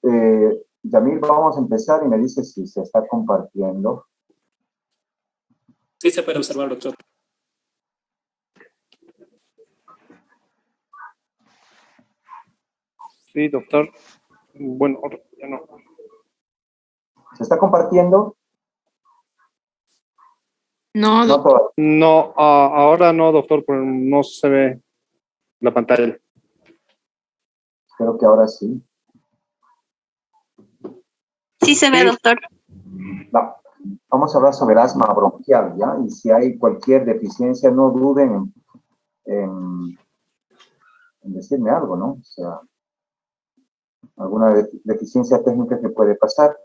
Yamil, vamos a empezar y me dice si se está compartiendo. Sí, se puede observar, doctor. Sí, doctor. Bueno, ya no. ¿Se está compartiendo? No, No doctor. todavía. No, ahora no, doctor, pero no se ve la pantalla. Creo que ahora sí. Sí se ve, Sí. doctor. No. Vamos a hablar sobre el asma bronquial, ¿ya? Y si hay cualquier deficiencia, no duden en decirme algo, ¿no? O sea, alguna deficiencia técnica que puede pasar.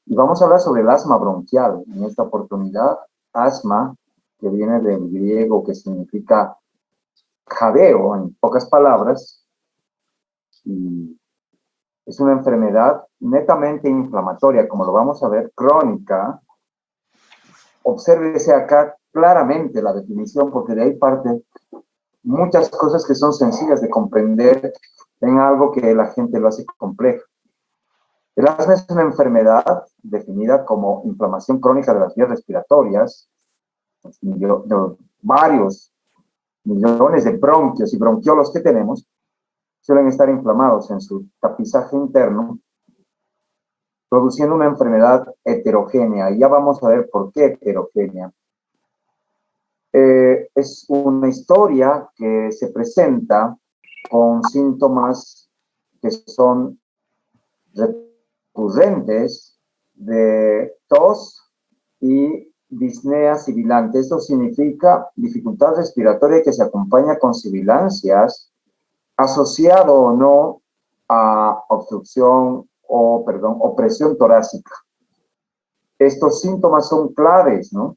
Y vamos a hablar sobre el asma bronquial. En esta oportunidad, asma, que viene del griego, que significa jadeo, en pocas palabras, y es una enfermedad netamente inflamatoria, como lo vamos a ver, crónica. Obsérvese acá claramente la definición, porque de ahí parte muchas cosas que son sencillas de comprender en algo que la gente lo hace complejo. El asma es una enfermedad definida como inflamación crónica de las vías respiratorias, de varios millones de bronquios y bronquiolos que tenemos, suelen estar inflamados en su tapizaje interno, produciendo una enfermedad heterogénea. Y ya vamos a ver por qué heterogénea. Es una historia que se presenta con síntomas que son recurrentes de tos y disnea sibilante. Esto significa dificultad respiratoria que se acompaña con sibilancias, asociado o no a obstrucción o presión torácica. Estos síntomas son claves, ¿no?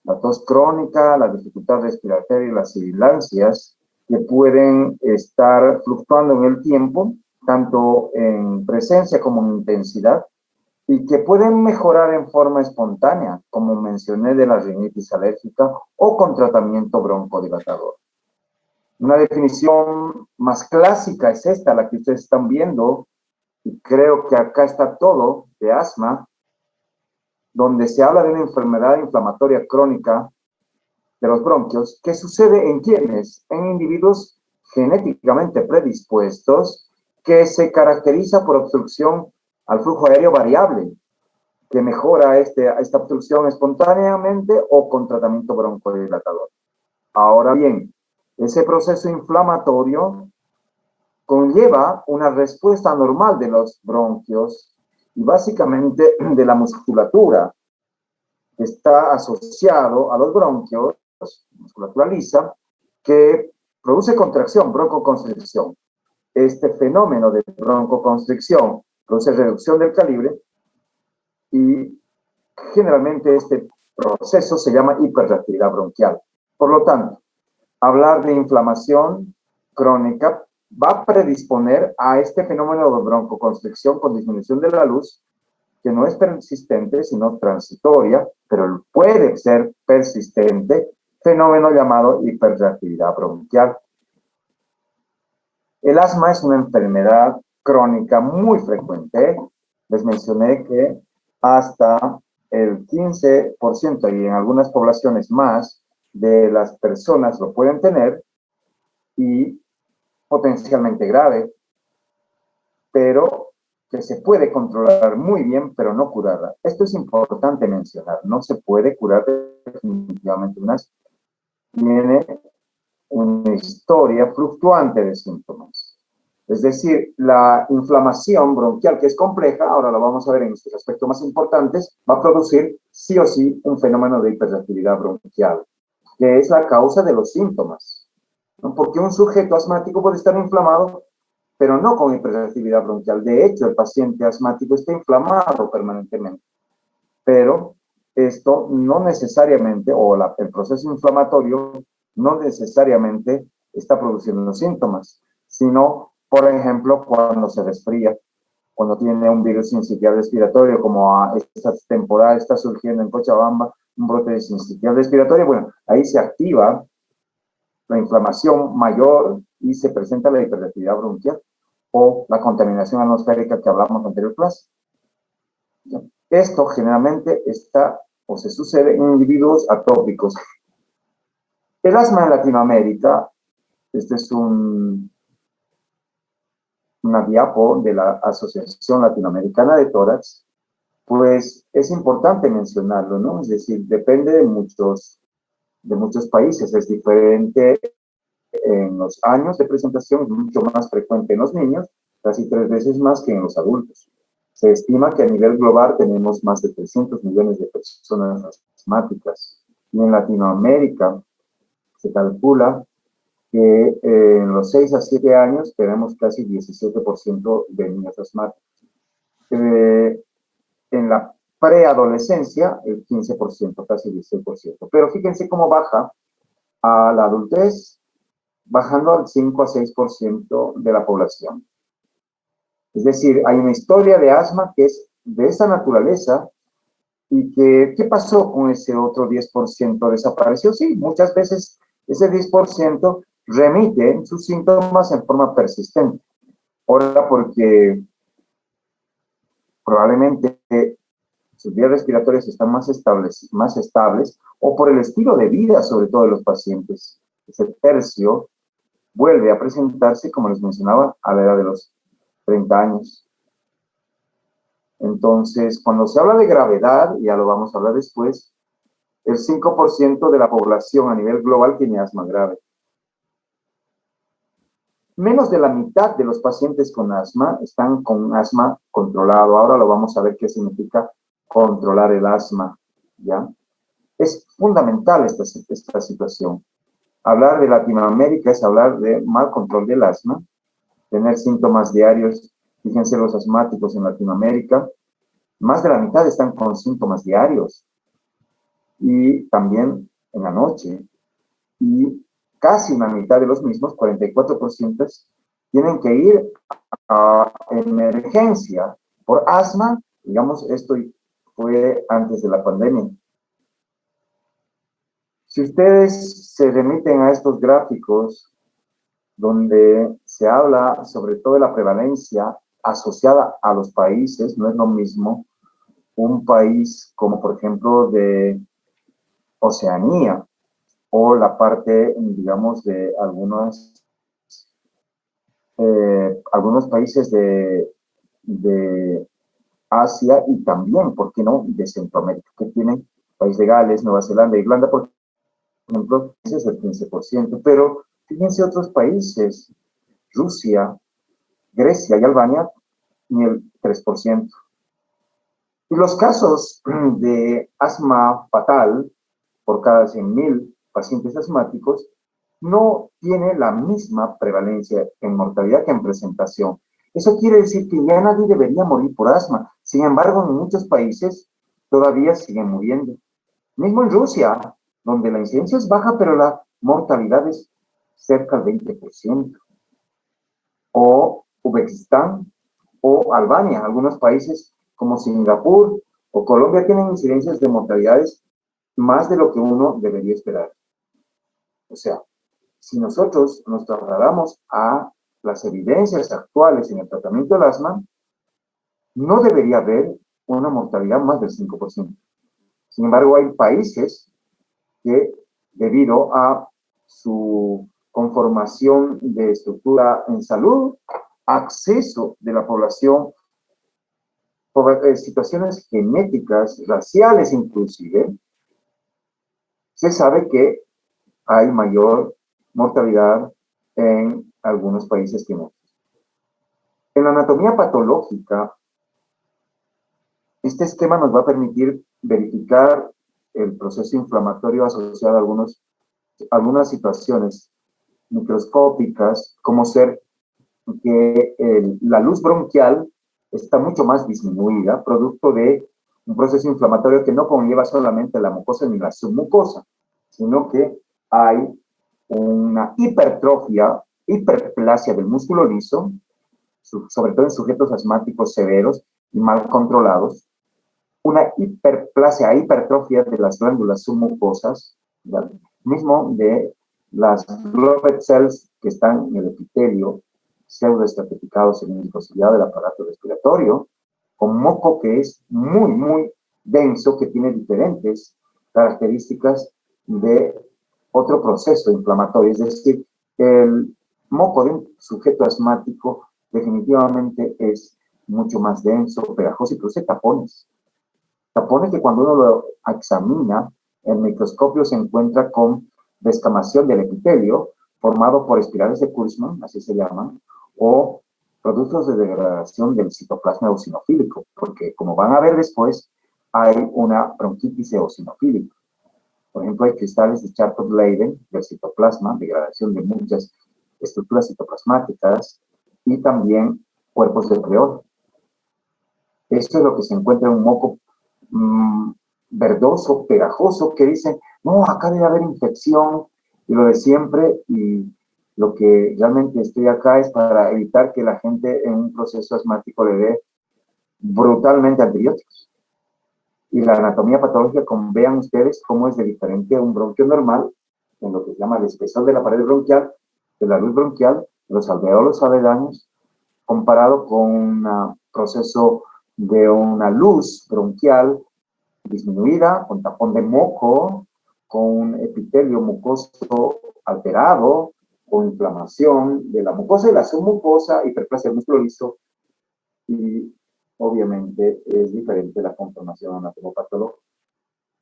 La tos crónica, la dificultad respiratoria y las sibilancias que pueden estar fluctuando en el tiempo, tanto en presencia como en intensidad, y que pueden mejorar en forma espontánea, como mencioné de la rinitis alérgica o con tratamiento broncodilatador. Una definición más clásica es esta, la que ustedes están viendo, y creo que acá está todo de asma, donde se habla de una enfermedad inflamatoria crónica de los bronquios, que sucede en quienes, en individuos genéticamente predispuestos, que se caracteriza por obstrucción al flujo aéreo variable, que mejora esta obstrucción espontáneamente o con tratamiento broncodilatador. Ahora bien, ese proceso inflamatorio conlleva una respuesta normal de los bronquios y básicamente de la musculatura que está asociado a los bronquios, musculatura lisa, que produce contracción, broncoconstricción. Este fenómeno de broncoconstricción produce reducción del calibre y generalmente este proceso se llama hiperreactividad bronquial. Por lo tanto, hablar de inflamación crónica va a predisponer a este fenómeno de broncoconstricción con disminución de la luz, que no es persistente, sino transitoria, pero puede ser persistente, fenómeno llamado hiperreactividad bronquial. El asma es una enfermedad crónica muy frecuente. Les mencioné que hasta el 15% y en algunas poblaciones más de las personas lo pueden tener y potencialmente grave, pero que se puede controlar muy bien, pero no curarla. Esto es importante mencionar. No se puede curar definitivamente un asma. Tiene una historia fluctuante de síntomas. Es decir, la inflamación bronquial, que es compleja, ahora lo vamos a ver en estos aspectos más importantes, va a producir sí o sí un fenómeno de hiperreactividad bronquial, que es la causa de los síntomas, ¿no? Porque un sujeto asmático puede estar inflamado, pero no con hiperreactividad bronquial. De hecho, el paciente asmático está inflamado permanentemente, pero esto no necesariamente, o el proceso inflamatorio no necesariamente está produciendo síntomas, sino, por ejemplo, cuando se resfría, cuando tiene un virus sincitial respiratorio, como esta temporada está surgiendo en Cochabamba, un brote de sincitial respiratorio, bueno, ahí se activa la inflamación mayor y se presenta la hiperreactividad bronquial. o la contaminación atmosférica que hablamos en la anterior clase. Esto generalmente está o se sucede en individuos atópicos. El asma en Latinoamérica, este es una diapo de la Asociación Latinoamericana de Tórax, pues es importante mencionarlo, ¿no? Es decir, depende de muchos países, es diferente en los años de presentación, es mucho más frecuente en los niños, casi 3 veces más que en los adultos. Se estima que a nivel global tenemos más de 300 millones de personas asmáticas. Y en Latinoamérica se calcula que en los 6 a 7 años tenemos casi 17% de niños asmáticos. En la preadolescencia, el 15%, casi 16%. Pero fíjense cómo baja a la adultez, bajando al 5 a 6% de la población. Es decir, hay una historia de asma que es de esa naturaleza y que, ¿qué pasó con ese otro 10%? ¿Desapareció? Sí, muchas veces ese 10% remite sus síntomas en forma persistente. Ahora, porque probablemente sus vías respiratorias están más estables, o por el estilo de vida, sobre todo de los pacientes. Ese tercio vuelve a presentarse, como les mencionaba, a la edad de los 30 años. Entonces, cuando se habla de gravedad, ya lo vamos a hablar después, el 5% de la población a nivel global tiene asma grave. Menos de la mitad de los pacientes con asma están con asma controlado. Ahora lo vamos a ver qué significa controlar el asma, ¿ya? Es fundamental esta situación. Hablar de Latinoamérica es hablar de mal control del asma, tener síntomas diarios. Fíjense los asmáticos en Latinoamérica, más de la mitad están con síntomas diarios y también en la noche. Y casi una mitad de los mismos, 44%, tienen que ir a emergencia por asma. Digamos, esto fue antes de la pandemia. Si ustedes se remiten a estos gráficos donde se habla sobre todo de la prevalencia asociada a los países, no es lo mismo un país como por ejemplo de Oceanía o la parte, digamos, de algunos países de Asia y también, ¿por qué no?, de Centroamérica, que tienen País de Gales, Nueva Zelanda, Irlanda, por ejemplo, ese es el 15%, pero fíjense otros países, Rusia, Grecia y Albania, ni el 3%. Y los casos de asma fatal por cada 100.000 pacientes asmáticos no tiene la misma prevalencia en mortalidad que en presentación. Eso quiere decir que ya nadie debería morir por asma. Sin embargo, en muchos países todavía siguen muriendo. Mismo en Rusia, donde la incidencia es baja, pero la mortalidad es cerca del 20%. O Uzbekistán o Albania, algunos países como Singapur o Colombia tienen incidencias de mortalidades más de lo que uno debería esperar. O sea, si nosotros nos trasladamos a las evidencias actuales en el tratamiento del asma, no debería haber una mortalidad más del 5%. Sin embargo, hay países que, debido a su conformación de estructura en salud, acceso de la población, por situaciones genéticas, raciales inclusive, se sabe que hay mayor mortalidad en algunos países que en otros. En la anatomía patológica, este esquema nos va a permitir verificar el proceso inflamatorio asociado a algunas situaciones microscópicas, como ser que la luz bronquial está mucho más disminuida, producto de un proceso inflamatorio que no conlleva solamente la mucosa ni la submucosa, sino que hay una hiperplasia del músculo liso, sobre todo en sujetos asmáticos severos y mal controlados, una hipertrofia de las glándulas submucosas, mismo de las blood cells que están en el epitelio, pseudoestratificados en viscosidad del aparato respiratorio, con moco que es muy, muy denso, que tiene diferentes características de otro proceso inflamatorio. Es decir, el moco de un sujeto asmático definitivamente es mucho más denso, pegajoso y produce tapones. Tapones que cuando uno lo examina, en microscopio se encuentra con descamación del epitelio formado por espirales de Kurzmann, así se llaman, o productos de degradación del citoplasma eosinofílico, porque como van a ver después, hay una bronquitis eosinofílica. Por ejemplo, hay cristales de Charcot-Leyden del citoplasma, degradación de muchas estructuras citoplasmáticas y también cuerpos de Cleón. Esto es lo que se encuentra en un moco verdoso, pegajoso, que dicen, no, acá debe haber infección, y lo de siempre, y lo que realmente estoy acá es para evitar que la gente en un proceso asmático le dé brutalmente antibióticos. Y la anatomía patológica, como vean ustedes, cómo es de diferente a un bronquio normal, en lo que se llama el espesor de la pared bronquial, de la luz bronquial, los alveolos aledaños, comparado con un proceso de una luz bronquial disminuida, con tapón de moco, con un epitelio mucoso alterado, con inflamación de la mucosa y la submucosa, hiperplasia del músculo liso, y obviamente es diferente la conformación anatomopatológica.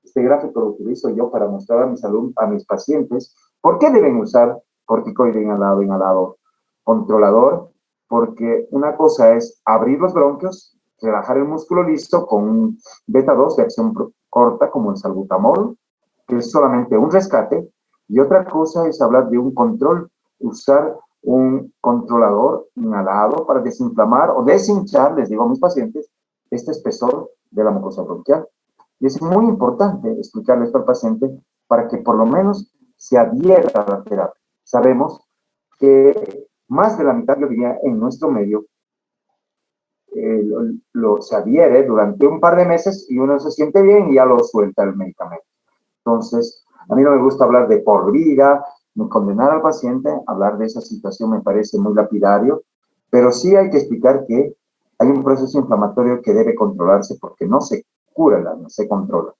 Este gráfico lo utilizo yo para mostrar a mis pacientes por qué deben usar corticoide inhalado controlador, porque una cosa es abrir los bronquios, relajar el músculo liso con un beta 2 de acción corta como el salbutamol, que es solamente un rescate, y otra cosa es hablar de un control, usar un controlador inhalado para desinflamar o deshinchar, les digo a mis pacientes, este espesor de la mucosa bronquial. Y es muy importante explicarle esto al paciente para que por lo menos se adhiera a la terapia. Sabemos que más de la mitad, yo diría, en nuestro medio, se adhiere durante un par de meses y uno se siente bien y ya lo suelta el medicamento. Entonces, a mí no me gusta hablar de por vida, ni condenar al paciente, hablar de esa situación me parece muy lapidario, pero sí hay que explicar que hay un proceso inflamatorio que debe controlarse porque no se cura, no se controla.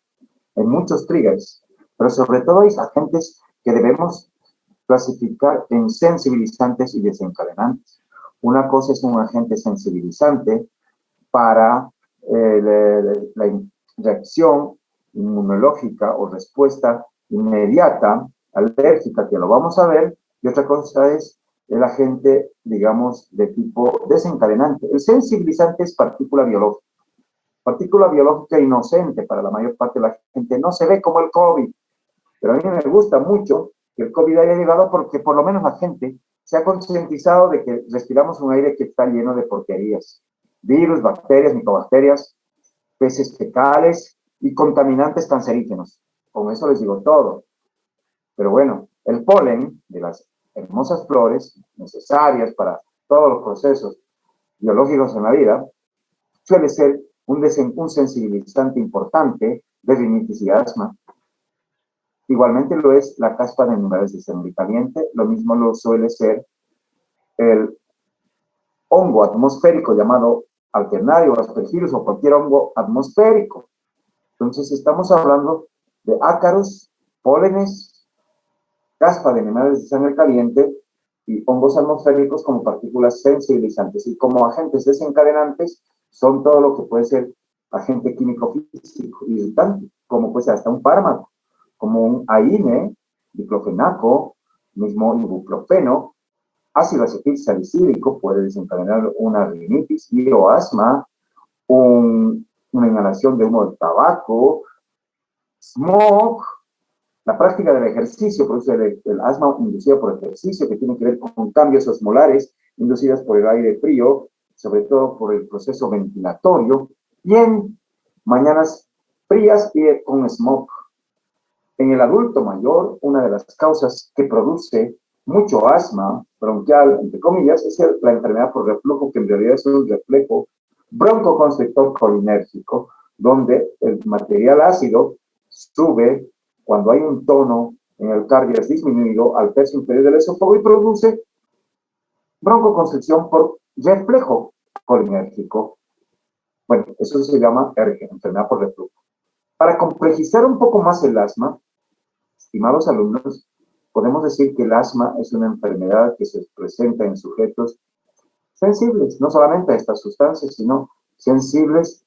Hay muchos triggers, pero sobre todo hay agentes que debemos clasificar en sensibilizantes y desencadenantes. Una cosa es un agente sensibilizante para la reacción inmunológica o respuesta inmediata, alérgica, que lo vamos a ver, y otra cosa es el agente, digamos, de tipo desencadenante. El sensibilizante es partícula biológica inocente para la mayor parte de la gente, no se ve como el COVID, pero a mí me gusta mucho que el COVID haya llegado porque por lo menos la gente se ha concientizado de que respiramos un aire que está lleno de porquerías, virus, bacterias, micobacterias, peces fecales y contaminantes cancerígenos. Con eso les digo todo. Pero bueno, el polen de las hermosas flores necesarias para todos los procesos biológicos en la vida suele ser un sensibilizante importante de rinitis y asma. Igualmente lo es la caspa de animales de sangre caliente, lo mismo lo suele ser el hongo atmosférico llamado alternario, aspergillus o cualquier hongo atmosférico. Entonces estamos hablando de ácaros, pólenes, caspa de animales de sangre caliente y hongos atmosféricos como partículas sensibilizantes y como agentes desencadenantes son todo lo que puede ser agente químico físico irritante, como puede ser hasta un fármaco, como un AINE, diclofenaco, mismo ibuprofeno, ácido acetil salicílico puede desencadenar una rinitis y o asma, una inhalación de humo de tabaco, smog. La práctica del ejercicio produce el asma inducida por ejercicio, que tiene que ver con cambios osmolares inducidas por el aire frío, sobre todo por el proceso ventilatorio, y en mañanas frías y con smog. En el adulto mayor, una de las causas que produce mucho asma bronquial, entre comillas, es la enfermedad por reflujo, que en realidad es un reflejo broncoconstrictor colinérgico, donde el material ácido sube cuando hay un tono en el cardias disminuido al tercio inferior del esófago y produce Broncoconstricción por reflejo colinérgico. Bueno, eso se llama enfermedad por reflujo. Para complejizar un poco más el asma, estimados alumnos, podemos decir que el asma es una enfermedad que se presenta en sujetos sensibles, no solamente a estas sustancias, sino sensibles,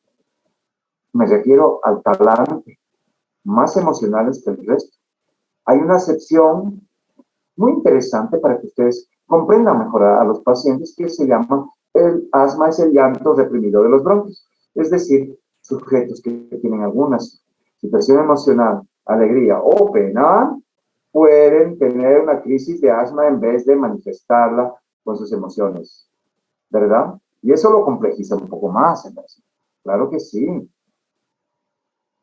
me refiero al talante, más emocionales que el resto. Hay una acepción muy interesante para que ustedes comprendan mejor a los pacientes que se llama el asma es el llanto reprimido de los bronquios. Es decir, sujetos que tienen alguna situación emocional, alegría o pena, pueden tener una crisis de asma en vez de manifestarla con sus emociones, ¿verdad? Y eso lo complejiza un poco más el asma. Claro que sí.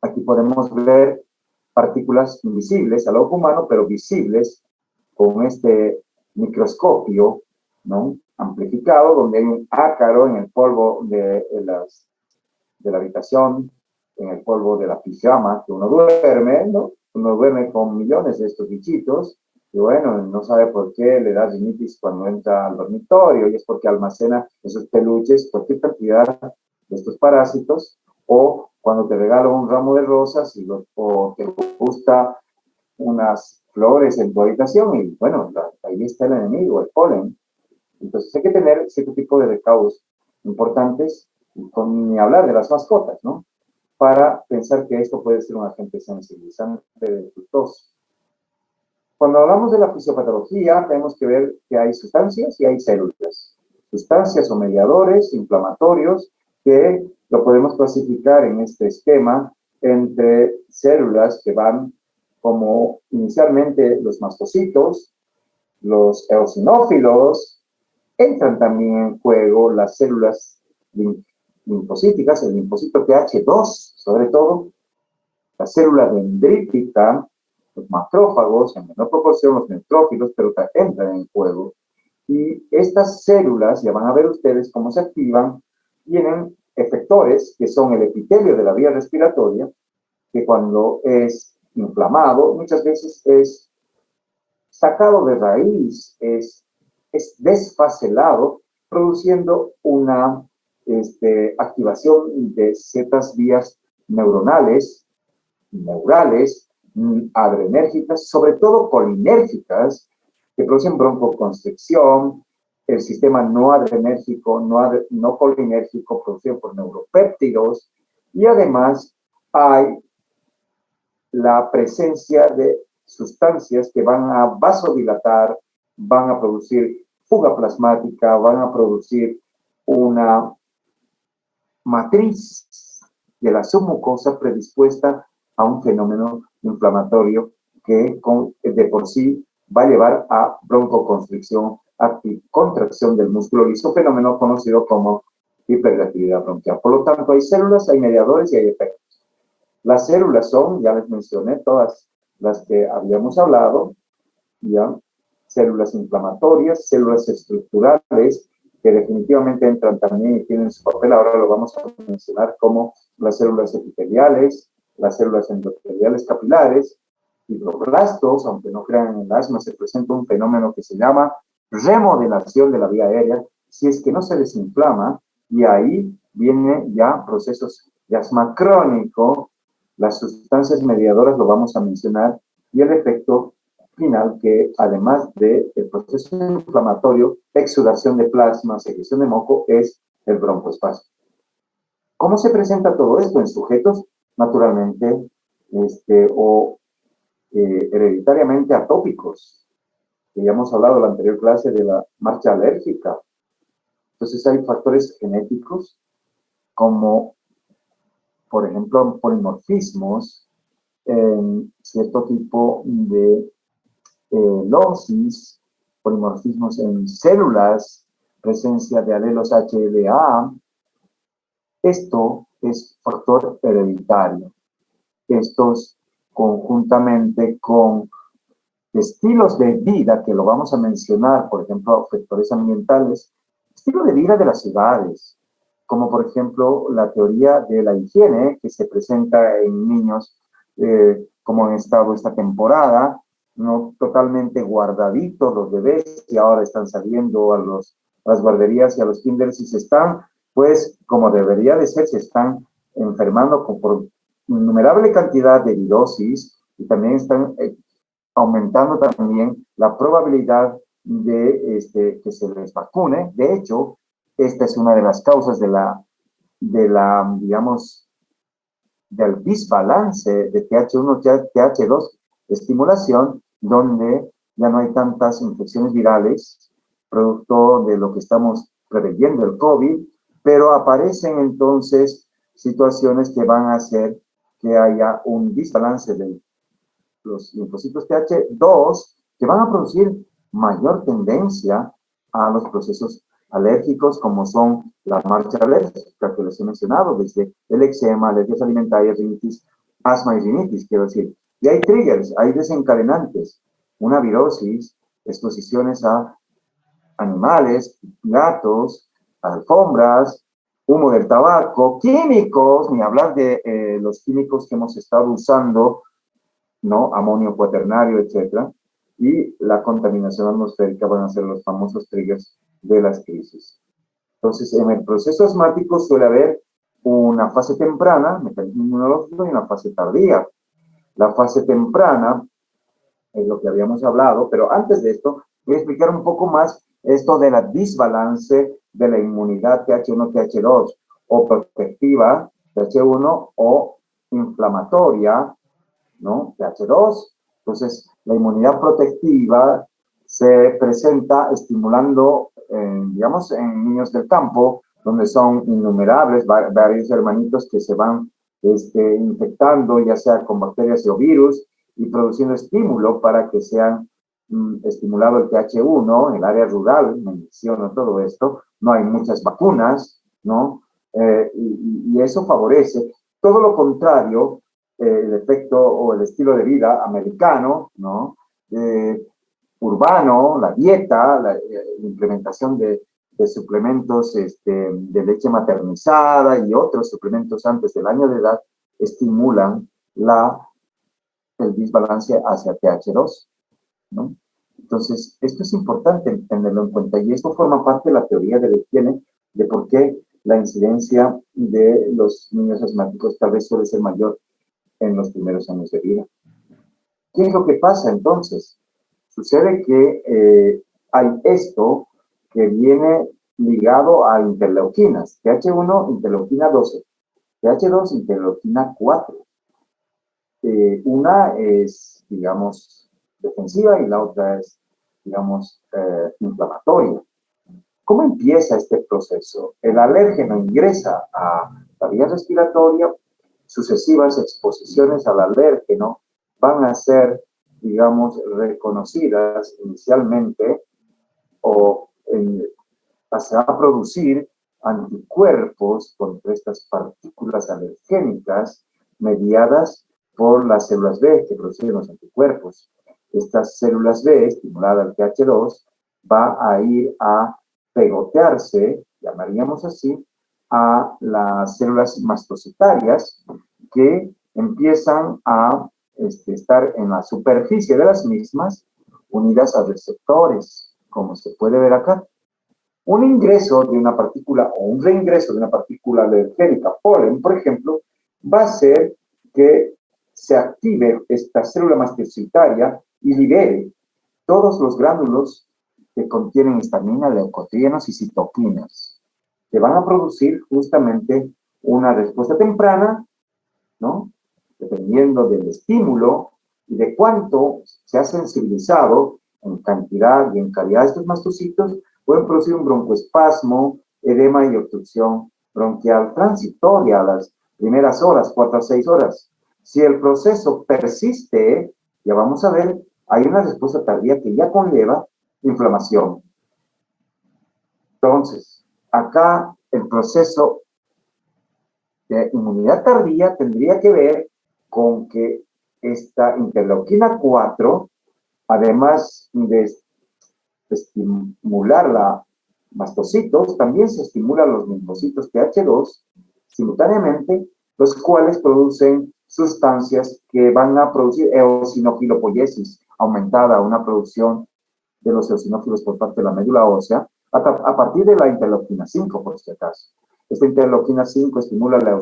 Aquí podemos ver partículas invisibles al ojo humano, pero visibles con este microscopio, ¿no?, amplificado, donde hay un ácaro en el polvo de la habitación, en el polvo de la pijama, que uno duerme, ¿no? Uno duerme con millones de estos bichitos, y bueno, no sabe por qué le da rinitis cuando entra al dormitorio, y es porque almacena esos peluches, cualquier cantidad de estos parásitos, o cuando te regalo un ramo de rosas o te gusta unas flores en tu habitación y bueno, ahí está el enemigo, el polen. Entonces hay que tener cierto tipo de recaudos importantes, ni hablar de las mascotas, ¿no? Para pensar que esto puede ser un agente sensibilizante de tu tos. Cuando hablamos de la fisiopatología, tenemos que ver que hay sustancias y hay células. Sustancias o mediadores inflamatorios que lo podemos clasificar en este esquema entre células que van como inicialmente los mastocitos, los eosinófilos, entran también en juego las células linfocíticas, el linfocito TH2, sobre todo, la célula dendrítica, los macrófagos, en menor proporción los neutrófilos, pero entran en juego. Y estas células, ya van a ver ustedes cómo se activan, tienen efectores que son el epitelio de la vía respiratoria, que cuando es inflamado, muchas veces es sacado de raíz, es desfacelado, produciendo una activación de ciertas vías neurales, adrenérgicas, sobre todo colinérgicas, que producen broncoconstricción, el sistema no adrenérgico, no colinérgico, producido por neuropéptidos, y además hay la presencia de sustancias que van a vasodilatar, van a producir fuga plasmática, van a producir una matriz de la submucosa predispuesta a un fenómeno inflamatorio que de por sí va a llevar a broncoconstricción, a contracción del músculo liso, fenómeno conocido como hiperreactividad bronquial. Por lo tanto, hay células, hay mediadores y hay efectos. Las células son, ya les mencioné, todas las que habíamos hablado, ¿ya? Células inflamatorias, células estructurales, que definitivamente entran también y tienen su papel. Ahora lo vamos a mencionar como las células epiteliales, las células endoteliales capilares, fibroblastos. Aunque no crean en el asma, se presenta un fenómeno que se llama remodelación de la vía aérea, si es que no se desinflama, y ahí vienen ya procesos de asma crónico. Las sustancias mediadoras lo vamos a mencionar, y el efecto final, que además del proceso inflamatorio, exudación de plasma, secreción de moco, es el broncoespasmo. ¿Cómo se presenta todo esto en sujetos naturalmente hereditariamente atópicos? Que ya hemos hablado en la anterior clase de la marcha alérgica. Entonces hay factores genéticos como, por ejemplo, polimorfismos, cierto tipo de losis, polimorfismos en células, presencia de alelos HLA. Esto es factor hereditario. Estos, conjuntamente con estilos de vida, que lo vamos a mencionar, por ejemplo, factores ambientales, estilo de vida de las ciudades, como por ejemplo la teoría de la higiene, que se presenta en niños como han estado esta temporada, no totalmente guardaditos los bebés, y ahora están saliendo a los a las guarderías y a los kinders y se están, pues, como debería de ser, se están enfermando por innumerable cantidad de virosis y también están aumentando también la probabilidad de que se les vacune. De hecho, esta es una de las causas de la digamos, del desbalance de TH1, TH2, estimulación, donde ya no hay tantas infecciones virales, producto de lo que estamos preveyendo el COVID, pero aparecen entonces situaciones que van a hacer que haya un desbalance de los linfocitos TH2 que van a producir mayor tendencia a los procesos alérgicos, como son la marcha alérgica que les he mencionado, desde el eczema, alergias alimentarias, rinitis, asma y rinitis, quiero decir. Y hay triggers, hay desencadenantes, una virosis, exposiciones a animales, gatos, alfombras, humo del tabaco, químicos, ni hablar de los químicos que hemos estado usando, ¿no? Amonio cuaternario, etcétera, y la contaminación atmosférica van a ser los famosos triggers de las crisis. Entonces, en el proceso asmático suele haber una fase temprana, mecanismo inmunológico, y una fase tardía. La fase temprana es lo que habíamos hablado, pero antes de esto, voy a explicar un poco más esto de la desbalance de la inmunidad TH1, TH2, o protectiva, TH1, o inflamatoria, ¿no? TH2. Entonces, la inmunidad protectiva se presenta estimulando, digamos, en niños del campo, donde son innumerables, varios hermanitos que se van infectando, ya sea con bacterias o virus, y produciendo estímulo para que sean estimulado el TH1 en el área rural, menciono todo esto, no hay muchas vacunas, ¿no? Y eso favorece. Todo lo contrario, el efecto o el estilo de vida americano, ¿no? Urbano, la dieta, la implementación de suplementos de leche maternizada y otros suplementos antes del año de edad estimulan el desbalance hacia TH2, ¿no? Entonces, esto es importante tenerlo en cuenta y esto forma parte de la teoría de Lequien de por qué la incidencia de los niños asmáticos tal vez suele ser mayor en los primeros años de vida. ¿Qué es lo que pasa entonces? Sucede que hay esto que viene ligado a interleuquinas, TH1, interleuquina 12, TH2, interleuquina 4. Una es, digamos, defensiva y la otra es, digamos, inflamatoria. ¿Cómo empieza este proceso? El alérgeno ingresa a la vía respiratoria, sucesivas exposiciones al alérgeno van a ser, digamos, reconocidas inicialmente o se va a producir anticuerpos contra estas partículas alergénicas mediadas por las células B que producen los anticuerpos. Estas células B, estimulada al TH2, va a ir a pegotearse, llamaríamos así, a las células mastocitarias que empiezan a estar en la superficie de las mismas unidas a receptores, como se puede ver acá. Un ingreso de una partícula o un reingreso de una partícula alergénica, polen, por ejemplo, va a hacer que se active esta célula mastocitaria y libere todos los gránulos que contienen histamina, leucotrienos y citoquinas, que van a producir justamente una respuesta temprana, ¿no? Dependiendo del estímulo y de cuánto se ha sensibilizado en cantidad y en calidad de estos mastocitos, pueden producir un broncoespasmo, edema y obstrucción bronquial transitoria a las primeras horas, 4 a 6 horas. Si el proceso persiste, ya vamos a ver, hay una respuesta tardía que ya conlleva inflamación. Entonces, acá el proceso de inmunidad tardía tendría que ver con que esta interleuquina 4, además de estimular la mastocitos, también se estimulan los linfocitos TH2 simultáneamente, los cuales producen sustancias que van a producir eosinofilopoiesis aumentada, una producción de los eosinófilos por parte de la médula ósea, a partir de la interleuquina 5, por si acaso. Esta interleuquina 5 estimula la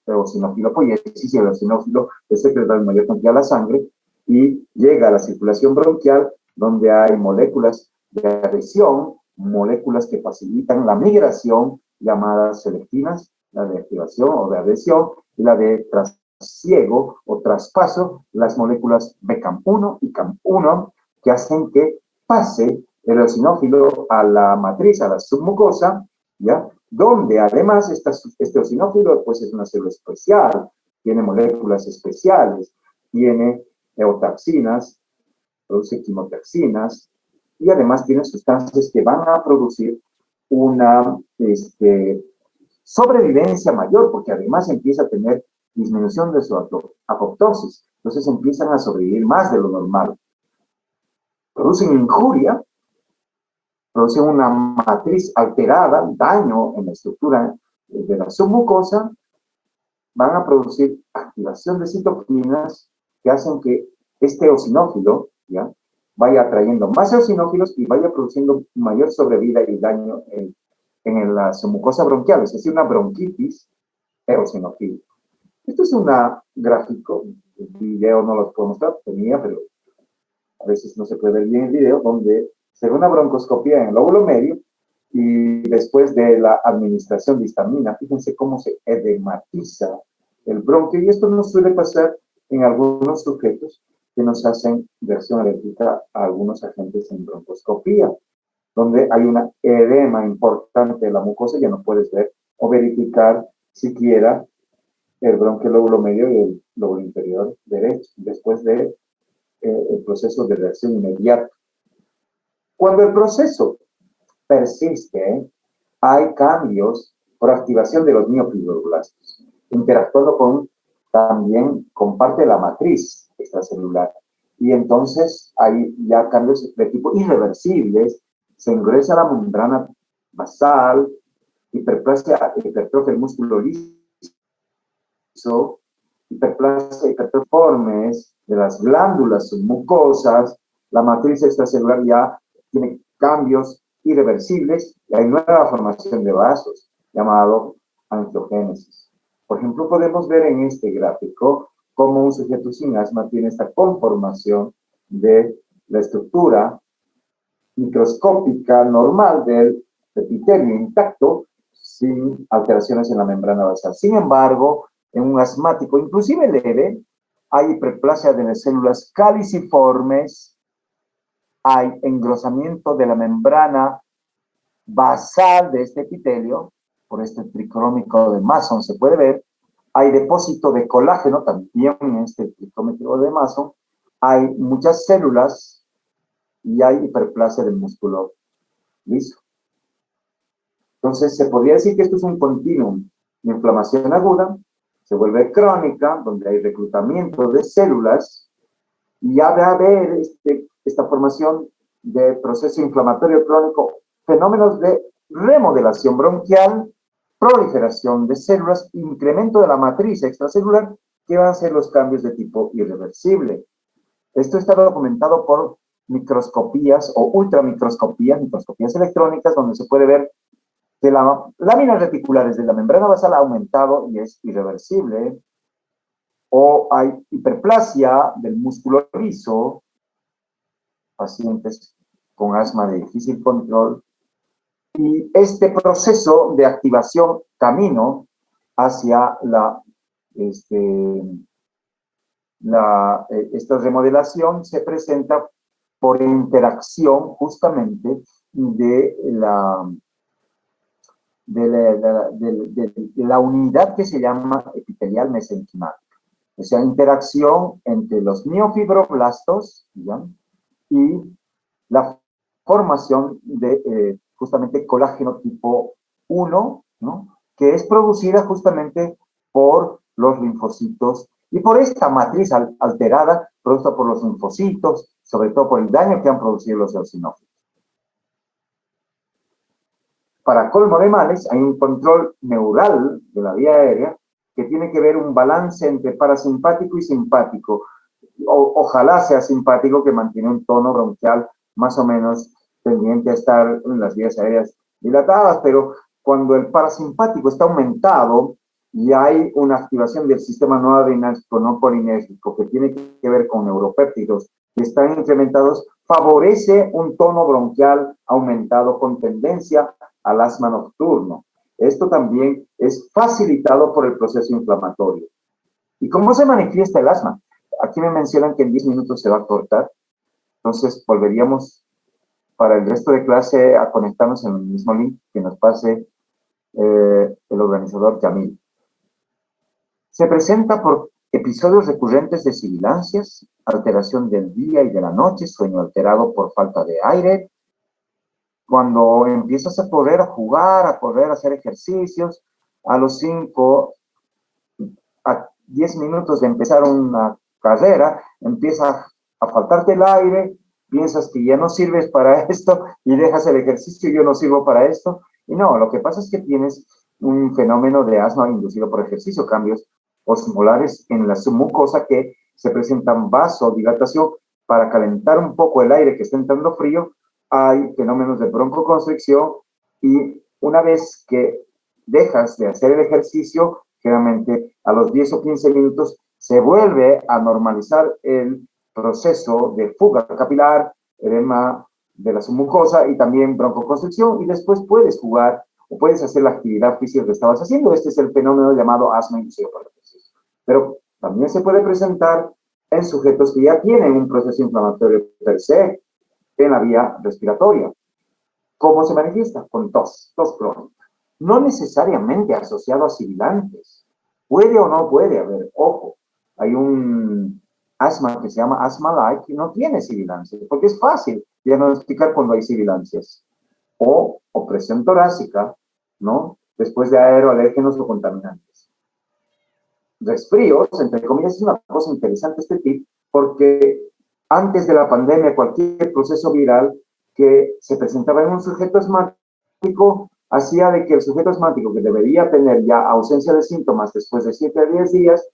eosinofilopoiesis y el eosinófilo es secretado en mayor cantidad a la sangre y llega a la circulación bronquial, donde hay moléculas de adhesión, moléculas que facilitan la migración, llamadas selectivinas, la de activación o de adhesión, y la de trasiego o traspaso, las moléculas BCAM1 y CAM1, que hacen que pase el eosinófilo a la matriz, a la submucosa, ¿ya? Donde además este eosinófilo pues es una célula especial, tiene moléculas especiales, tiene eotaxinas, produce quimotaxinas, y además tiene sustancias que van a producir una sobrevivencia mayor, porque además empieza a tener disminución de su apoptosis, entonces empiezan a sobrevivir más de lo normal. Producen injuria, producen una matriz alterada, daño en la estructura de la submucosa, van a producir activación de citoquinas que hacen que este eosinófilo, ¿ya?, vaya atrayendo más eosinófilos y vaya produciendo mayor sobrevida y daño en la submucosa bronquial, es decir, una bronquitis eosinofílica. Esto es un gráfico, el video no lo puedo mostrar, tenía, pero a veces no se puede ver bien el video, donde se ve una broncoscopía en el lóbulo medio y después de la administración de histamina, fíjense cómo se edematiza el bronquio, y esto nos suele pasar en algunos sujetos que nos hacen reacción alérgica a algunos agentes en broncoscopía, donde hay una edema importante de la mucosa, ya no puedes ver o verificar siquiera el bronquio lóbulo medio y el lóbulo inferior derecho, después de el proceso de reacción inmediata. Cuando el proceso persiste, hay cambios por activación de los miofibroblastos, interactuando también con parte de la matriz extracelular. Y entonces hay ya cambios de tipo irreversibles, se engresa la membrana basal, hipertrofia del músculo liso, hiperplasia hipertroformes de las glándulas submucosas, la matriz extracelular ya tiene cambios irreversibles y hay nueva formación de vasos, llamado angiogénesis. Por ejemplo, podemos ver en este gráfico cómo un sujeto sin asma tiene esta conformación de la estructura microscópica normal del epitelio intacto, sin alteraciones en la membrana basal. Sin embargo, en un asmático, inclusive leve, hay hiperplasia de las células caliciformes, hay engrosamiento de la membrana basal de este epitelio, por este tricrómico de Mason se puede ver, hay depósito de colágeno también en este tricrómico de Mason, hay muchas células y hay hiperplasia del músculo liso. Entonces, se podría decir que esto es un continuum de inflamación aguda, se vuelve crónica, donde hay reclutamiento de células, y ya va a haber esta formación de proceso inflamatorio crónico, fenómenos de remodelación bronquial, proliferación de células, incremento de la matriz extracelular, que van a ser los cambios de tipo irreversible. Esto está documentado por microscopías o ultramicroscopías, microscopías electrónicas, donde se puede ver que las láminas reticulares de la membrana basal ha aumentado y es irreversible, o hay hiperplasia del músculo liso, pacientes con asma de difícil control, y este proceso de activación camino hacia esta remodelación se presenta por interacción justamente de la unidad que se llama epitelial mesenquimática. O sea, interacción entre los miofibroblastos, ¿ya?, y la formación de justamente colágeno tipo 1, ¿no?, que es producida justamente por los linfocitos y por esta matriz alterada producida por los linfocitos, sobre todo por el daño que han producido los eosinófilos. Para colmo de males, hay un control neural de la vía aérea que tiene que ver un balance entre parasimpático y simpático. Ojalá sea simpático, que mantiene un tono bronquial más o menos tendiente a estar en las vías aéreas dilatadas, pero cuando el parasimpático está aumentado y hay una activación del sistema no adrenérgico, no colinérgico, que tiene que ver con neuropéptidos que están incrementados, favorece un tono bronquial aumentado con tendencia al asma nocturno. Esto también es facilitado por el proceso inflamatorio. ¿Y cómo se manifiesta el asma? Aquí me mencionan que en 10 minutos se va a cortar, entonces volveríamos para el resto de clase a conectarnos en el mismo link que nos pase el organizador Yamil. Se presenta por episodios recurrentes de sibilancias, alteración del día y de la noche, sueño alterado por falta de aire. Cuando empiezas a correr, a jugar, a correr, a hacer ejercicios, a los 5 a 10 minutos de empezar una carrera, empieza a faltarte el aire, piensas que ya no sirves para esto y dejas el ejercicio, yo no sirvo para esto. Y no, lo que pasa es que tienes un fenómeno de asma inducido por ejercicio, cambios osmolares en la mucosa que se presentan vasodilatación para calentar un poco el aire que está entrando frío. Hay fenómenos de broncoconstricción y una vez que dejas de hacer el ejercicio, generalmente a los 10 o 15 minutos se vuelve a normalizar el proceso de fuga capilar, edema de la submucosa y también broncoconstricción, y después puedes jugar o puedes hacer la actividad física que estabas haciendo. Este es el fenómeno llamado asma inducido por ejercicio. Pero también se puede presentar en sujetos que ya tienen un proceso inflamatorio per se en la vía respiratoria. ¿Cómo se manifiesta? Con tos crónica. No necesariamente asociado a sibilantes. Puede o no puede haber, ojo, hay un asma que se llama asma light que no tiene sibilancias, porque es fácil diagnosticar cuando hay sibilancias. O opresión torácica, ¿no? Después de aeroalérgenos o contaminantes. Resfríos, entre comillas, es una cosa interesante este tip, porque antes de la pandemia, cualquier proceso viral que se presentaba en un sujeto asmático hacía de que el sujeto asmático, que debería tener ya ausencia de síntomas después de 7 a 10 días,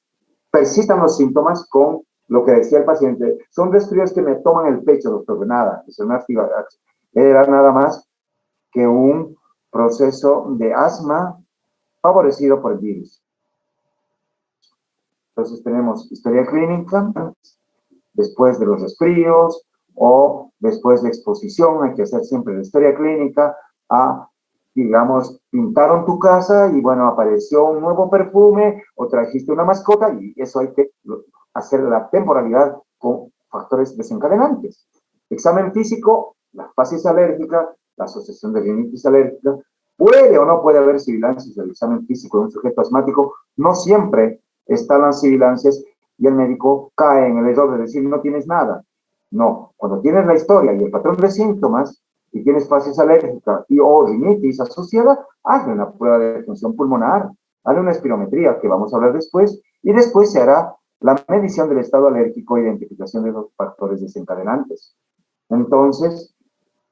persistan los síntomas con lo que decía el paciente. Son resfríos que me toman el pecho, doctor. Nada, era nada más que un proceso de asma favorecido por el virus. Entonces tenemos historia clínica, después de los resfríos o después de exposición, hay que hacer siempre la historia clínica a, digamos, pintaron tu casa y bueno, apareció un nuevo perfume o trajiste una mascota y eso hay que hacer la temporalidad con factores desencadenantes. Examen físico, la fases alérgica, la asociación de rinitis alérgica, puede o no puede haber sibilancias del examen físico de un sujeto asmático, no siempre están las sibilancias y el médico cae en el error de decir no tienes nada. No, cuando tienes la historia y el patrón de síntomas y tienes fases alérgicas y o rinitis asociada, hazle una prueba de función pulmonar, hazle una espirometría que vamos a hablar después y después se hará la medición del estado alérgico e identificación de los factores desencadenantes. Entonces,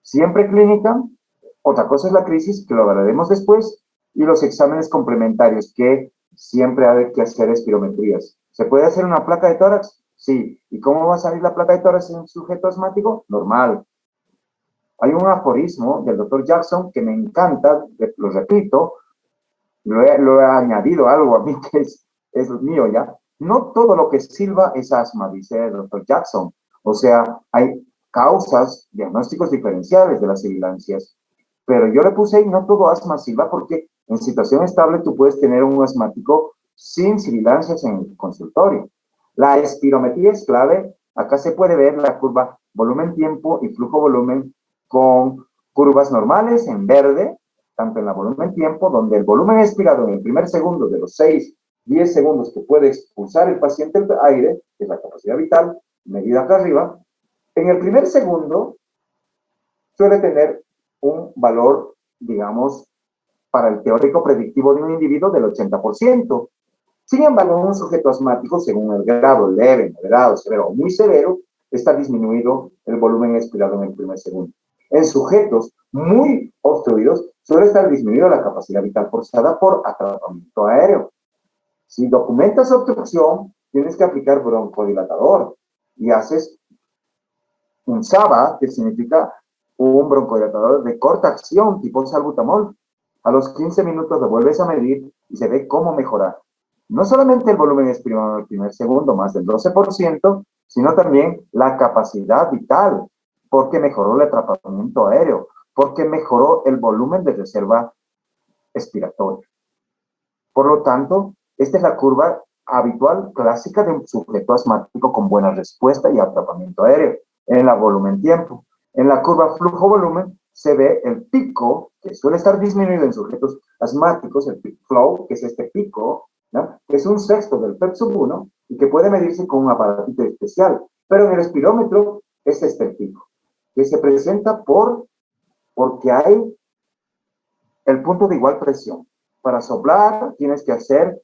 siempre clínica, otra cosa es la crisis, que lo hablaremos después, y los exámenes complementarios, que siempre hay que hacer espirometrías. ¿Se puede hacer una placa de tórax? Sí. ¿Y cómo va a salir la placa de tórax en un sujeto asmático? Normal. Hay un aforismo del doctor Jackson que me encanta, lo repito, lo he añadido algo a mí que es mío ya. No todo lo que silba es asma, dice el doctor Jackson. O sea, hay causas, diagnósticos diferenciales de las sibilancias. Pero yo le puse ahí, no todo asma silba, porque en situación estable tú puedes tener un asmático sin sibilancias en el consultorio. La espirometría es clave. Acá se puede ver la curva volumen-tiempo y flujo-volumen con curvas normales en verde, tanto en la volumen-tiempo, donde el volumen expirado en el primer segundo de los 6, 10 segundos que puede expulsar el paciente el aire, que es la capacidad vital, medida acá arriba, en el primer segundo suele tener un valor, digamos, para el teórico predictivo de un individuo del 80%. Sin embargo, un sujeto asmático, según el grado leve, moderado, severo o muy severo, está disminuido el volumen expirado en el primer segundo. En sujetos muy obstruidos, suele estar disminuida la capacidad vital forzada por atrapamiento aéreo. Si documentas obstrucción, tienes que aplicar broncodilatador y haces un SABA, que significa un broncodilatador de corta acción tipo salbutamol. A los 15 minutos lo vuelves a medir y se ve cómo mejorar. No solamente el volumen expirado en el primer segundo, más del 12%, sino también la capacidad vital, porque mejoró el atrapamiento aéreo, porque mejoró el volumen de reserva expiratoria. Por lo tanto, esta es la curva habitual, clásica de un sujeto asmático con buena respuesta y atrapamiento aéreo en la volumen-tiempo. En la curva flujo-volumen se ve el pico, que suele estar disminuido en sujetos asmáticos, el peak flow, que es este pico, ¿no? Que es un sexto del PEP-1 y que puede medirse con un aparatito especial. Pero en el espirómetro es este el pico, que se presenta porque hay el punto de igual presión. Para soplar tienes que hacer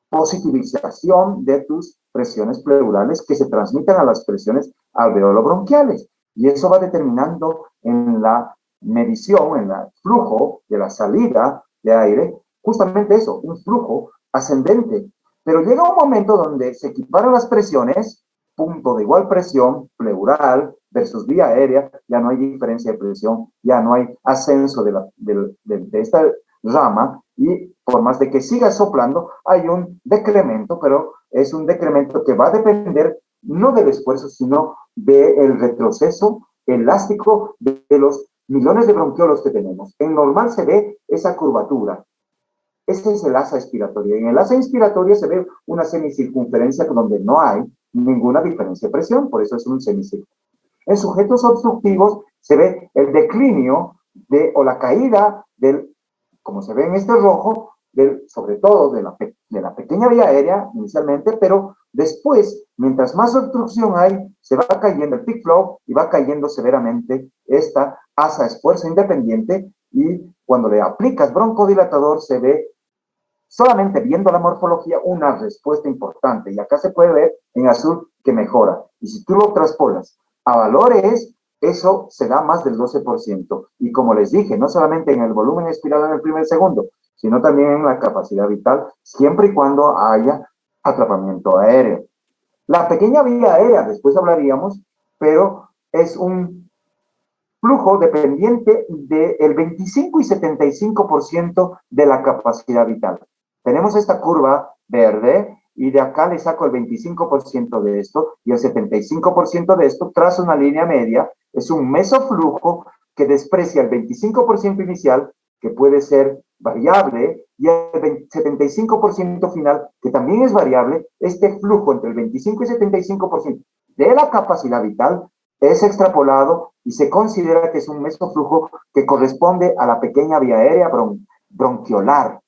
positivización de tus presiones pleurales que se transmiten a las presiones alveolo-bronquiales. Y eso va determinando en la medición, en el flujo de la salida de aire, justamente eso, un flujo ascendente. Pero llega un momento donde se equiparan las presiones, punto de igual presión pleural versus vía aérea, ya no hay diferencia de presión, ya no hay ascenso de esta rama, y por más de que siga soplando, hay un decremento, pero es un decremento que va a depender no del esfuerzo, sino del retroceso elástico de los millones de bronquiolos que tenemos. En normal se ve esa curvatura. Ese es el asa expiratoria. En el asa inspiratoria se ve una semicircunferencia donde no hay ninguna diferencia de presión, por eso es un semicírculo. En sujetos obstructivos se ve el declinio o la caída del, como se ve en este rojo, sobre todo de la pequeña vía aérea inicialmente, pero después, mientras más obstrucción hay, se va cayendo el peak flow y va cayendo severamente esta asa esfuerzo independiente, y cuando le aplicas broncodilatador se ve, solamente viendo la morfología, una respuesta importante. Y acá se puede ver en azul que mejora. Y si tú lo traspolas a valores, eso se da más del 12%. Y como les dije, no solamente en el volumen expirado en el primer segundo, sino también en la capacidad vital, siempre y cuando haya atrapamiento aéreo. La pequeña vía aérea, después hablaríamos, pero es un flujo dependiente del 25 y 75% de la capacidad vital. Tenemos esta curva verde y de acá le saco el 25% de esto y el 75% de esto trazo una línea media. Es un mesoflujo que desprecia el 25% inicial, que puede ser variable, y el 75% final, que también es variable. Este flujo entre el 25 y 75% de la capacidad vital es extrapolado y se considera que es un mesoflujo que corresponde a la pequeña vía aérea bronquiolar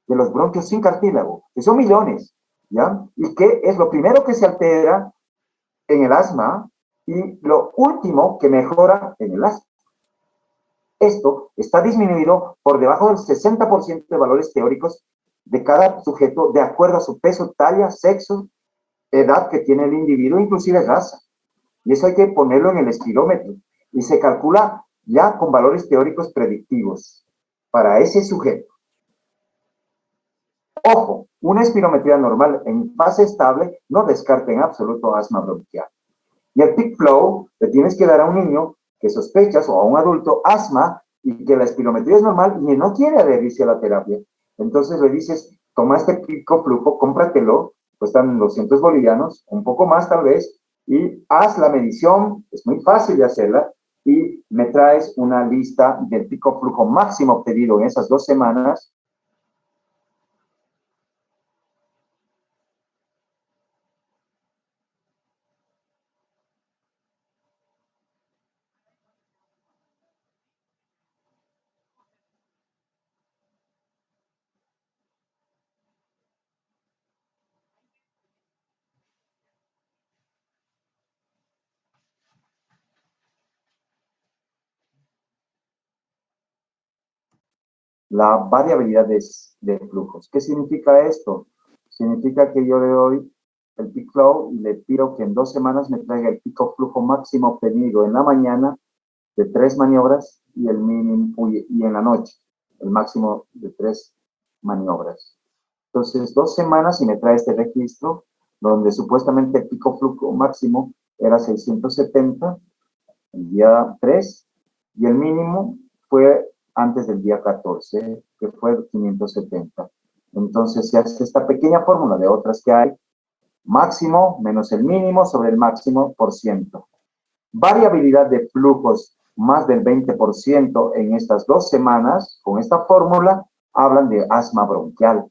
de los bronquios sin cartílago, que son millones, ¿ya? Y que es lo primero que se altera en el asma y lo último que mejora en el asma. Esto está disminuido por debajo del 60% de valores teóricos de cada sujeto de acuerdo a su peso, talla, sexo, edad que tiene el individuo, inclusive raza. Y eso hay que ponerlo en el espirómetro. Y se calcula ya con valores teóricos predictivos para ese sujeto. Ojo, una espirometría normal en fase estable no descarta en absoluto asma bronquial. Y el peak flow le tienes que dar a un niño que sospechas o a un adulto asma y que la espirometría es normal y no quiere adherirse a la terapia. Entonces le dices, toma este pico flujo, cómpratelo, cuestan 200 bolivianos, un poco más tal vez, y haz la medición, es muy fácil de hacerla, y me traes una lista del pico flujo máximo obtenido en esas 2 semanas. La variabilidad de flujos. ¿Qué significa esto? Significa que yo le doy el peak flow y le pido que en 2 semanas me traiga el pico flujo máximo obtenido en la mañana de 3 maniobras y el mínimo y en la noche el máximo de 3 maniobras. Entonces 2 semanas y me trae este registro donde supuestamente el pico flujo máximo era 670 el día 3 y el mínimo fue antes del día 14, que fue 570. Entonces se hace esta pequeña fórmula de otras que hay, máximo menos el mínimo sobre el máximo por ciento. Variabilidad de flujos más del 20% en estas 2 semanas, con esta fórmula, hablan de asma bronquial.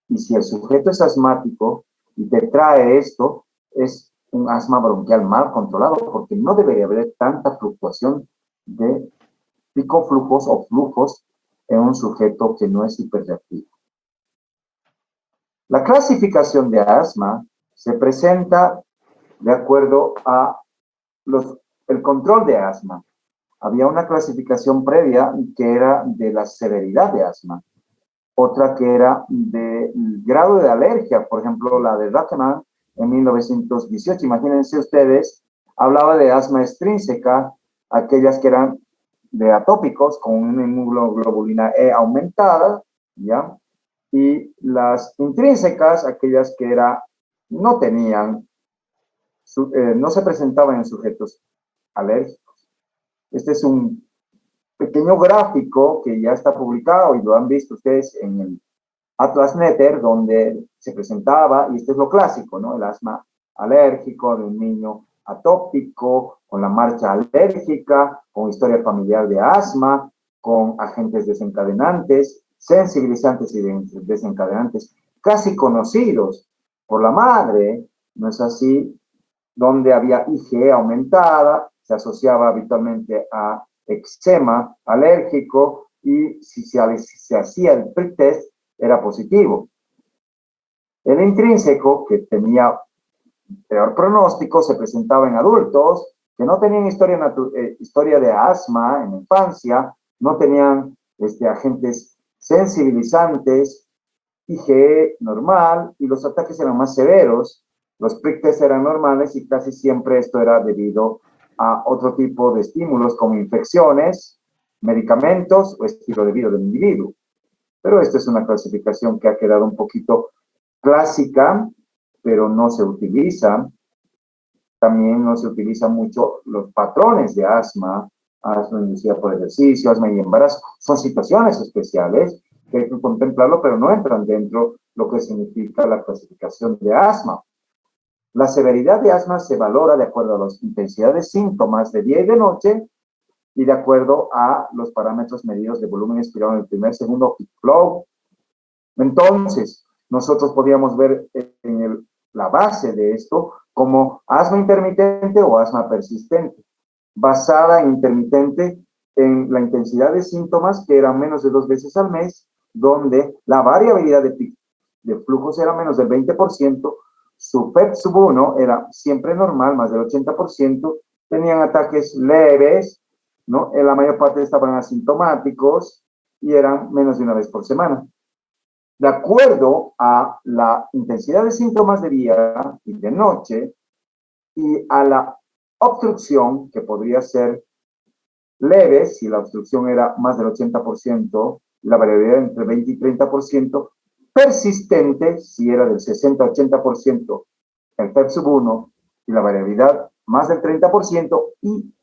Y si el sujeto es asmático y te trae esto, es un asma bronquial mal controlado, porque no debería haber tanta fluctuación de picoflujos o flujos en un sujeto que no es hiperreactivo. La clasificación de asma se presenta de acuerdo a el control de asma. Había una clasificación previa que era de la severidad de asma, otra que era del grado de alergia, por ejemplo, la de Rachman en 1918. Imagínense ustedes, hablaba de asma extrínseca, aquellas que eran de atópicos con una inmunoglobulina E aumentada, ¿ya? Y las intrínsecas, aquellas que no tenían, no se presentaban en sujetos alérgicos. Este es un pequeño gráfico que ya está publicado y lo han visto ustedes en el Atlas Netter, donde se presentaba, y esto es lo clásico, ¿no? El asma alérgico de un niño atópico, con la marcha alérgica, con historia familiar de asma, con agentes desencadenantes, sensibilizantes y desencadenantes casi conocidos por la madre, ¿no es así? Donde había IgE aumentada, se asociaba habitualmente a eczema alérgico y si se hacía el prick test era positivo. El intrínseco, que tenía peor pronóstico, se presentaba en adultos que no tenían historia de asma en la infancia, no tenían agentes sensibilizantes, IgE normal, y los ataques eran más severos. Los prick tests eran normales y casi siempre esto era debido a otro tipo de estímulos como infecciones, medicamentos o estilo de vida del individuo. Pero esta es una clasificación que ha quedado un poquito clásica, pero no se utiliza. También no se utilizan mucho los patrones de asma inducida por ejercicio, asma y embarazo. Son situaciones especiales que hay que contemplarlo, pero no entran dentro lo que significa la clasificación de asma. La severidad de asma se valora de acuerdo a las intensidades de síntomas de día y de noche y de acuerdo a los parámetros medidos de volumen expirado en el primer, segundo peak flow. Entonces, nosotros podíamos ver en la base de esto como asma intermitente o asma persistente, basada en intermitente en la intensidad de síntomas que eran menos de 2 veces al mes, donde la variabilidad de flujos era menos del 20%, su PEP sub 1 era siempre normal, más del 80%, tenían ataques leves, ¿no? En la mayor parte estaban asintomáticos y eran menos de 1 vez por semana. De acuerdo a la intensidad de síntomas de día y de noche y a la obstrucción, que podría ser leve si la obstrucción era más del 80%, la variabilidad entre 20 y 30%, persistente si era del 60-80% el PEP sub 1 y la variabilidad más del 30%, y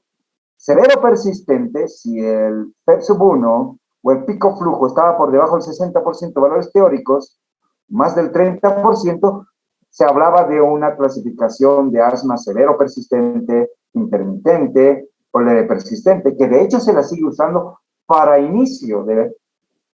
severo persistente si el PEP sub 1 o el pico flujo estaba por debajo del 60% de valores teóricos, más del 30%, se hablaba de una clasificación de asma severo persistente, intermitente o leve persistente, que de hecho se la sigue usando para inicio de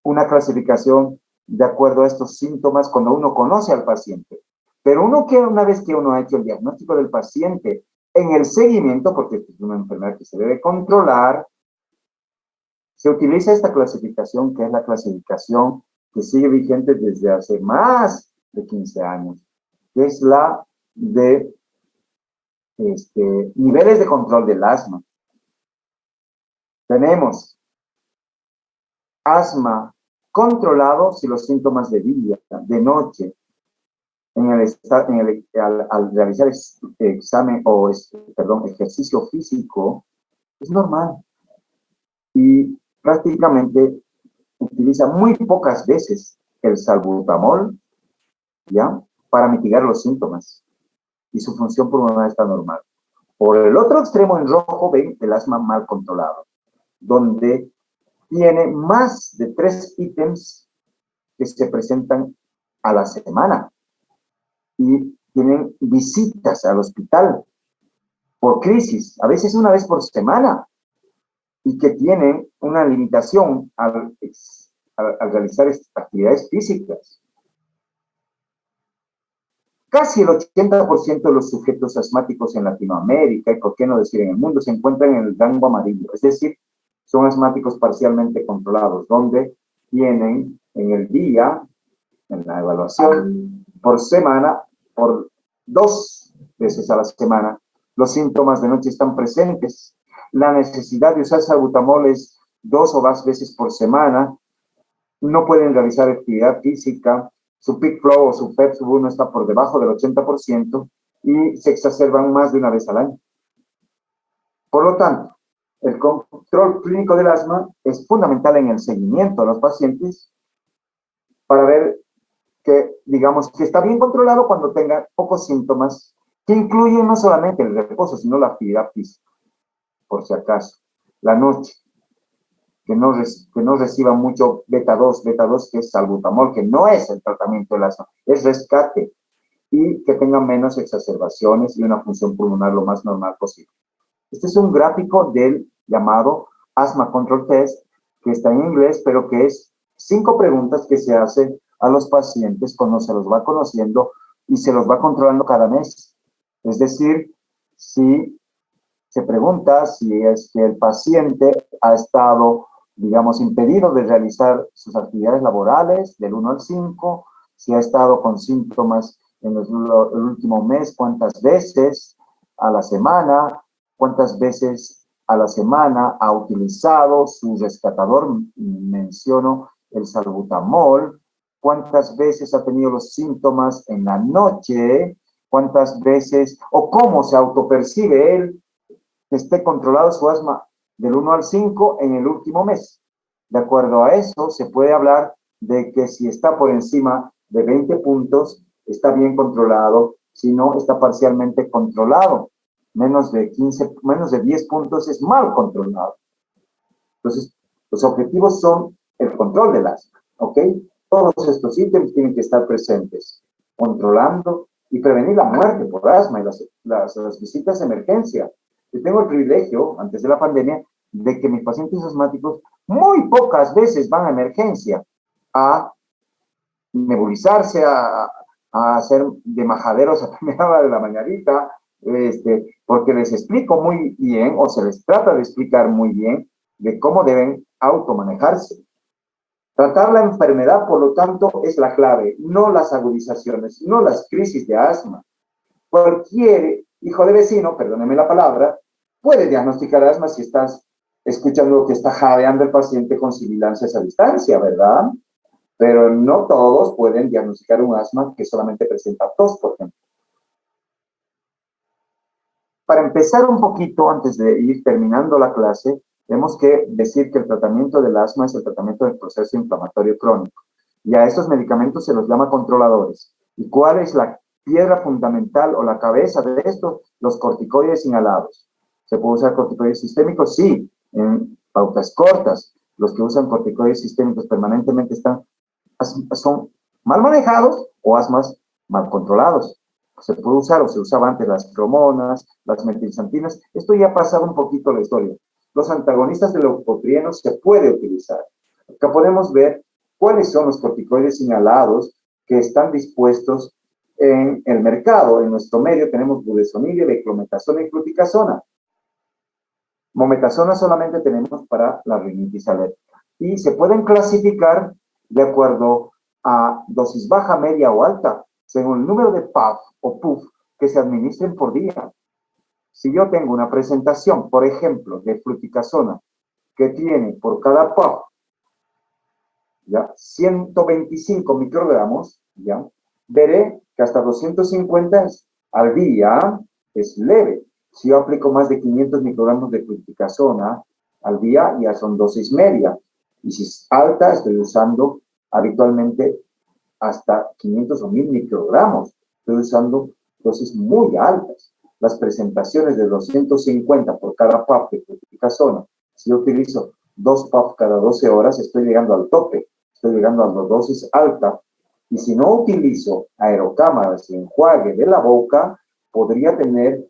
una clasificación de acuerdo a estos síntomas cuando uno conoce al paciente. Pero una vez que uno ha hecho el diagnóstico del paciente en el seguimiento, porque es una enfermedad que se debe controlar, se utiliza esta clasificación, que es la clasificación que sigue vigente desde hace más de 15 años, que es la de niveles de control del asma. Tenemos asma controlado si los síntomas de día, de noche, al realizar examen o ejercicio físico, es normal. Y prácticamente utiliza muy pocas veces el salbutamol, ¿ya?, para mitigar los síntomas. Y su función pulmonar está normal. Por el otro extremo, en rojo, ven el asma mal controlado. donde tiene más de 3 ítems que se presentan a la semana y tienen visitas al hospital por crisis, a veces una vez por semana, y que tienen una limitación al realizar actividades físicas. Casi el 80% de los sujetos asmáticos en Latinoamérica, y por qué no decir en el mundo, se encuentran en el rango amarillo, es decir, son asmáticos parcialmente controlados, donde tienen en el día, en la evaluación, por semana, por 2 veces a la semana, los síntomas de noche están presentes. La necesidad de usar salbutamol es 2 o más veces por semana. No pueden realizar actividad física. Su peak flow o su PEP-1 está por debajo del 80% y se exacerban más de una vez al año. Por lo tanto, el control clínico del asma es fundamental en el seguimiento a los pacientes para ver que, digamos, que está bien controlado cuando tenga pocos síntomas, que incluyen no solamente el reposo, sino la actividad física, por si acaso. La noche, que no reciba mucho beta-2, que es salbutamol, que no es el tratamiento del asma, es rescate, y que tenga menos exacerbaciones y una función pulmonar lo más normal posible. Este es un gráfico del llamado Asthma Control Test, que está en inglés, pero que es 5 preguntas que se hacen a los pacientes cuando se los va conociendo y se los va controlando cada mes. Es decir, si se pregunta si es que el paciente ha estado, digamos, impedido de realizar sus actividades laborales del 1 al 5, si ha estado con síntomas en el último mes, cuántas veces a la semana, cuántas veces a la semana ha utilizado su rescatador, menciono el salbutamol, cuántas veces ha tenido los síntomas en la noche, cuántas veces o cómo se autopercibe él que esté controlado su asma del 1 al 5 en el último mes. De acuerdo a eso, se puede hablar de que si está por encima de 20 puntos, está bien controlado, si no, está parcialmente controlado. Menos de 10 puntos es mal controlado. Entonces, los objetivos son el control del asma, ¿ok? Todos estos ítems tienen que estar presentes, controlando y prevenir la muerte por asma y las visitas de emergencia. Yo tengo el privilegio, antes de la pandemia, de que mis pacientes asmáticos muy pocas veces van a emergencia a nebulizarse, a hacer de majaderos a primera hora de la mañanita, porque les explico muy bien, o se les trata de explicar muy bien, de cómo deben automanejarse. Tratar la enfermedad, por lo tanto, es la clave, no las agudizaciones, no las crisis de asma. Cualquier hijo de vecino, perdóneme la palabra, puede diagnosticar asma si estás escuchando que está jadeando el paciente con sibilancias a distancia, ¿verdad? Pero no todos pueden diagnosticar un asma que solamente presenta tos, por ejemplo. Para empezar un poquito, antes de ir terminando la clase, tenemos que decir que el tratamiento del asma es el tratamiento del proceso inflamatorio crónico. Y a estos medicamentos se los llama controladores. ¿Y cuál es la piedra fundamental o la cabeza de esto? Los corticoides inhalados. ¿Se puede usar corticoides sistémicos? Sí, en pautas cortas. Los que usan corticoides sistémicos permanentemente son mal manejados o asmas mal controlados. Se puede usar o se usaba antes las cromonas, las metilxantinas. Esto ya ha pasado un poquito la historia. Los antagonistas de leucotrienos se puede utilizar. Acá podemos ver cuáles son los corticoides inhalados que están dispuestos en el mercado. En nuestro medio tenemos budesonide, beclometasona y fluticasona. Mometasona solamente tenemos para la rinitis alérgica. Y se pueden clasificar de acuerdo a dosis baja, media o alta, según el número de puff o puff que se administren por día. Si yo tengo una presentación, por ejemplo, de fluticasona, que tiene por cada puff, ¿ya? 125 microgramos, ¿ya? Veré que hasta 250 al día es leve. Si yo aplico más de 500 microgramos de fluticasona al día, ya son dosis media. Y si es alta, estoy usando habitualmente hasta 500 o 1000 microgramos. Estoy usando dosis muy altas. Las presentaciones de 250 por cada puff de fluticasona Si yo utilizo 2 puffs cada 12 horas, estoy llegando al tope, estoy llegando a la dosis alta. Y si no utilizo aerocámaras y enjuague de la boca, podría tener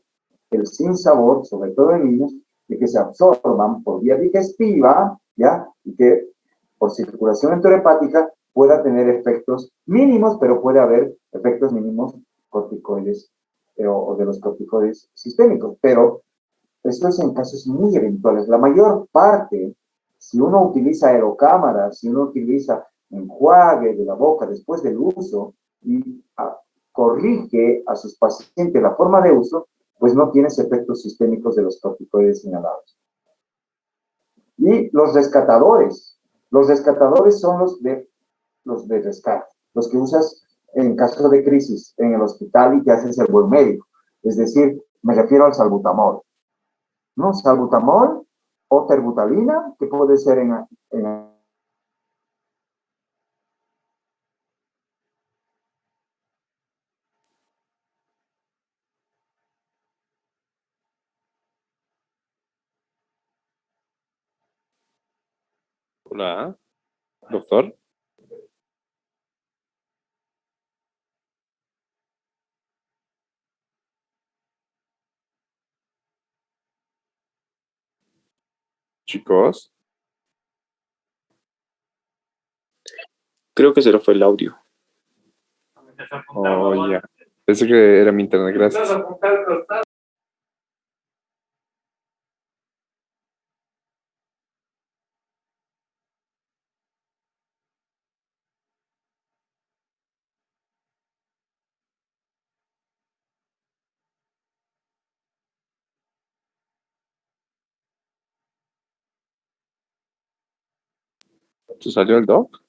el sinsabor, sobre todo en niños, de que se absorban por vía digestiva, ¿ya? Y que por circulación enterohepática pueda tener efectos mínimos, pero puede haber efectos mínimos corticoides o de los corticoides sistémicos. Pero esto es en casos muy eventuales. La mayor parte, si uno utiliza aerocámaras, si uno utiliza enjuague de la boca después del uso y corrige a sus pacientes la forma de uso, pues no tienes efectos sistémicos de los corticoides inhalados. Y los rescatadores son los de rescate, los que usas en caso de crisis en el hospital y te haces el buen médico. Es decir, me refiero al salbutamol. ¿No? Salbutamol o terbutalina, que puede ser en Hola, doctor. Chicos. Creo que se le fue el audio. Oh, ya. Pensé que era mi internet, gracias. ¿Se salió el doc?